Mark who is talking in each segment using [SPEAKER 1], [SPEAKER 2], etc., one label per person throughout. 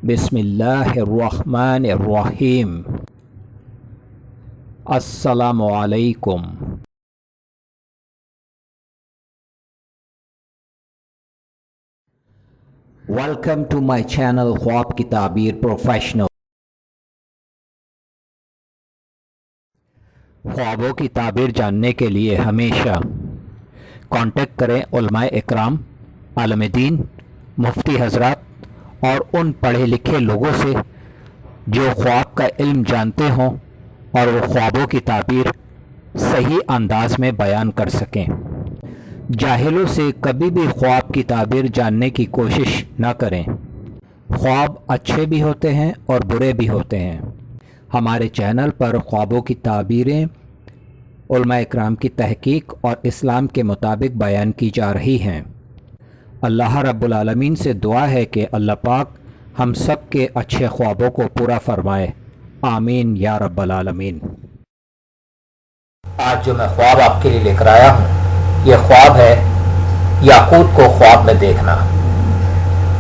[SPEAKER 1] बिस्मिल्लाहिर्रहमानिर्रहीम। अस्सलामु अलैकुम। वेलकम टू माय चैनल ख्वाब की ताबीर प्रोफेशनल। ख्वाबों की ताबीर जानने के लिए हमेशा कांटेक्ट करें उलमाए इकराम, आलम दीन, मुफ्ती हजरात और उन पढ़े लिखे लोगों से जो ख्वाब का इल्म जानते हों और वो ख्वाबों की ताबीर सही अंदाज में बयान कर सकें। जाहिलों से कभी भी ख्वाब की ताबीर जानने की कोशिश न करें। ख्वाब अच्छे भी होते हैं और बुरे भी होते हैं। हमारे चैनल पर ख्वाबों की ताबीरें उलमा इकराम की तहकीक और इस्लाम के मुताबिक बयान की जा रही हैं। अल्लाह रब्बुल आलमीन से दुआ है कि अल्लाह पाक हम सब के अच्छे ख्वाबों को पूरा फरमाए। आमीन या रब्बल आलमीन। आज जो मैं ख्वाब आपके लिए लेकर आया हूँ, ये ख्वाब है याकूत को ख्वाब में देखना।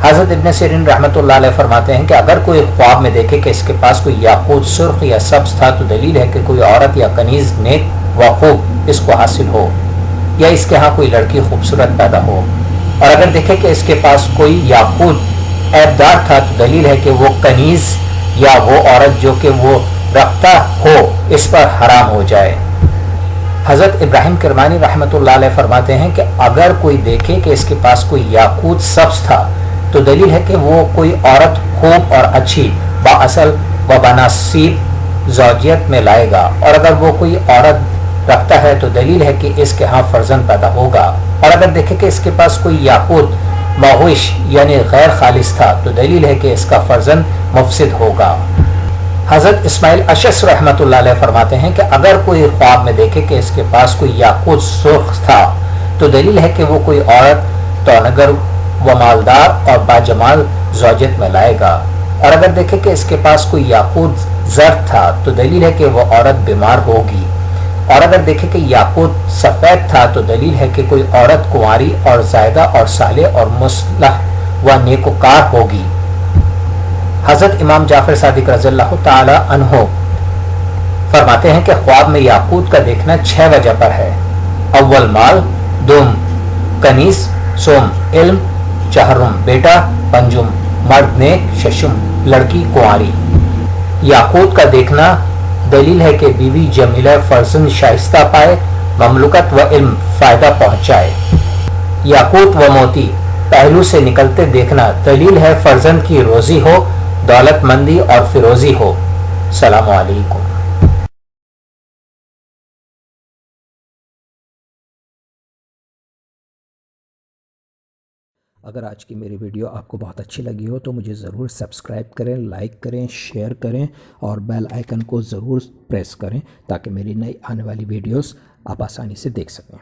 [SPEAKER 1] हज़रत इब्न सिरीन रहमतुल्लाह अलैह फरमाते हैं कि अगर कोई ख्वाब में देखे कि इसके पास कोई याकूत सुर्ख या सब्ज़ था तो दलील है कि कोई औरत या कनीज़ नेक व खूब इसको हासिल हो, या इसके यहाँ कोई लड़की खूबसूरत पैदा हो। और अगर देखे कि इसके पास कोई याकूत ऐबदार था तो दलील है कि वो कनीज़ या वो औरत जो कि वो रखता हो इस पर हराम हो जाए। हज़रत इब्राहिम किरमानी रहमतुल्लाह अलैह फरमाते हैं कि अगर कोई देखे कि इसके पास कोई याकूत सब्ज़ था तो दलील है कि वो कोई औरत खूब और अच्छी बाअसल व बनासीब ज़ौजियत में लाएगा। और अगर वो कोई औरत रखता है तो दलील है कि इसके यहाँ फर्जंद पैदा होगा। और अगर देखे कि इसके पास कोई याकूत महुश यानी गैर खालिस था तो दलील है कि इसका फर्जंद मुफसिद होगा। हज़रत इस्माइल अशस रहमतुल्लाह अलैह फरमाते हैं कि अगर कोई ख्वाब में देखे कि इसके पास कोई याकूत सुर्ख था तो दलील है कि वो कोई औरत तौनगर व मालदार और बाजमाल ज़ौजियत में लाएगा। और अगर देखे कि इसके पास कोई याकूत ज़र्द था तो दलील है कि वो औरत बीमार होगी। और अगर देखे कि याकूत सफ़ेद था तो दलील है कि कोई औरत कुंवारी और ज़ायदा और साले और मुस्लह व नेकोकार होगी। हज़रत इमाम जाफ़र सादिक रज़ियल्लाहु ताला अन्हो फरमाते हैं कि ख्वाब में याकूत का देखना 6 वजह पर है। अव्वल माल, दुम कनीस, सोम इल्म, चहरुम बेटा, पंजुम मर्द नेक, शशुम लड़की कुंवारी। याकूत का देखना दलील है कि बीवी जमीला फर्जंद शाइस्ता पाए, ममलुकत व इल्म फ़ायदा पहुँचाए। याकूत व मोती पहलू से निकलते देखना दलील है फर्जंद की रोज़ी हो, दौलतमंदी और फिरोज़ी हो। सलाम अलैकुम। अगर आज की मेरी वीडियो आपको बहुत अच्छी लगी हो तो मुझे ज़रूर सब्सक्राइब करें, लाइक करें, शेयर करें और बेल आइकन को ज़रूर प्रेस करें ताकि मेरी नई आने वाली वीडियोस आप आसानी से देख सकें।